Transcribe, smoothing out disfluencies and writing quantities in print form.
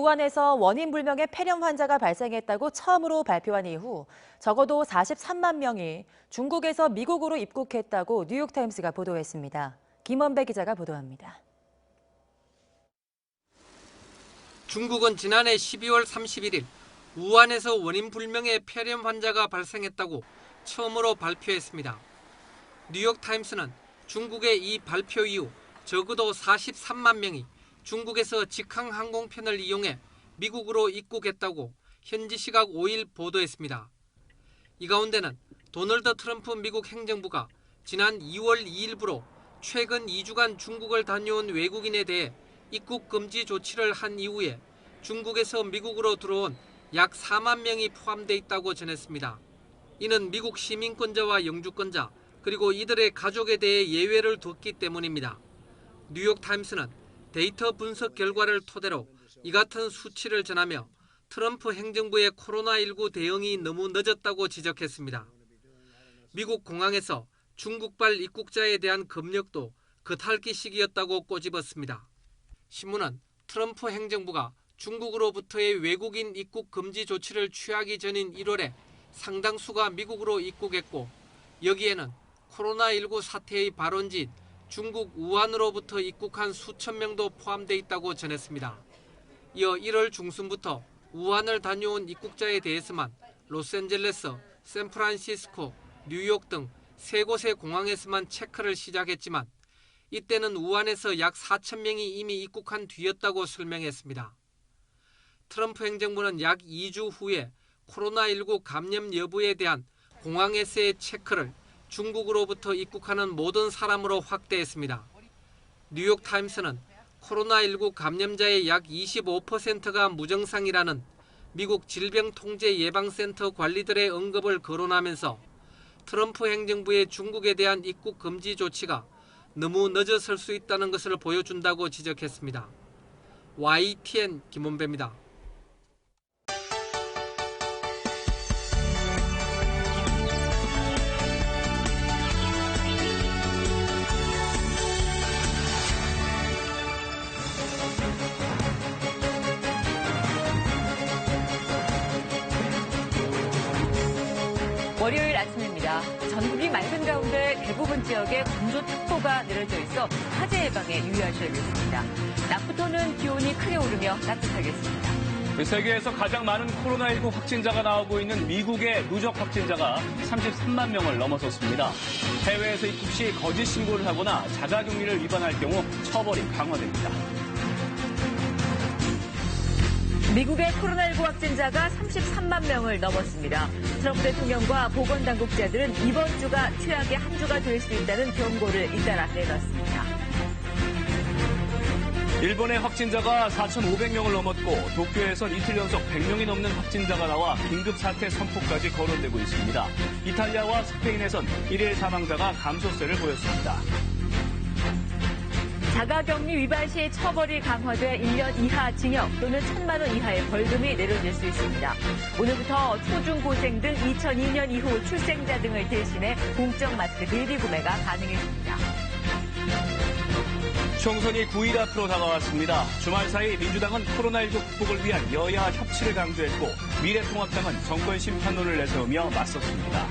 우한에서 원인 불명의 폐렴 환자가 발생했다고 처음으로 발표한 이후 적어도 43만 명이 중국에서 미국으로 입국했다고 뉴욕타임스가 보도했습니다. 김원배 기자가 보도합니다. 중국은 지난해 12월 31일 우한에서 원인 불명의 폐렴 환자가 발생했다고 처음으로 발표했습니다. 뉴욕타임스는 중국의 이 발표 이후 적어도 43만 명이 중국에서 직항 항공편을 이용해 미국으로 입국했다고 현지 시각 5일 보도했습니다. 이 가운데는 도널드 트럼프 미국 행정부가 지난 2월 2일부로 최근 2주간 중국을 다녀온 외국인에 대해 입국 금지 조치를 한 이후에 중국에서 미국으로 들어온 약 4만 명이 포함돼 있다고 전했습니다. 이는 미국 시민권자와 영주권자 그리고 이들의 가족에 대해 예외를 뒀기 때문입니다. 뉴욕타임스는 데이터 분석 결과를 토대로 이 같은 수치를 전하며 트럼프 행정부의 코로나19 대응이 너무 늦었다고 지적했습니다. 미국 공항에서 중국발 입국자에 대한 검역도 겉핥기식이었다고 꼬집었습니다. 신문은 트럼프 행정부가 중국으로부터의 외국인 입국 금지 조치를 취하기 전인 1월에 상당수가 미국으로 입국했고 여기에는 코로나19 사태의 발원지인 중국 우한으로부터 입국한 수천 명도 포함돼 있다고 전했습니다. 이어 1월 중순부터 우한을 다녀온 입국자에 대해서만 로스앤젤레스, 샌프란시스코, 뉴욕 등 3곳의 공항에서만 체크를 시작했지만 이때는 우한에서 약 4천 명이 이미 입국한 뒤였다고 설명했습니다. 트럼프 행정부는 약 2주 후에 코로나19 감염 여부에 대한 공항에서의 체크를 중국으로부터 입국하는 모든 사람으로 확대했습니다. 뉴욕타임스는 코로나19 감염자의 약 25%가 무증상이라는 미국 질병통제예방센터 관리들의 언급을 거론하면서 트럼프 행정부의 중국에 대한 입국 금지 조치가 너무 늦어설 수 있다는 것을 보여준다고 지적했습니다. YTN 김원배입니다. 월요일 아침입니다. 전국이 맑은 가운데 대부분 지역에 건조특보가 내려져 있어 화재 예방에 유의하셔야겠습니다. 낮부터는 기온이 크게 오르며 따뜻하겠습니다. 세계에서 가장 많은 코로나19 확진자가 나오고 있는 미국의 누적 확진자가 33만 명을 넘어섰습니다. 해외에서 입국 시 거짓 신고를 하거나 자가격리를 위반할 경우 처벌이 강화됩니다. 미국의 코로나19 확진자가 33만 명을 넘었습니다. 트럼프 대통령과 보건당국자들은 이번 주가 최악의 한 주가 될 수 있다는 경고를 잇따라 내놨습니다. 일본의 확진자가 4,500명을 넘었고 도쿄에선 이틀 연속 100명이 넘는 확진자가 나와 긴급사태 선포까지 거론되고 있습니다. 이탈리아와 스페인에선 일일 사망자가 감소세를 보였습니다. 자가격리 위반 시 처벌이 강화돼 1년 이하 징역 또는 1,000만 원 이하의 벌금이 내려질 수 있습니다. 오늘부터 초중고생 등 2002년 이후 출생자 등을 대신해 공적 마스크 대리 구매가 가능해집니다. 총선이 9일 앞으로 다가왔습니다. 주말 사이 민주당은 코로나19 극복을 위한 여야 협치를 강조했고 미래통합당은 정권 심판론을 내세우며 맞섰습니다.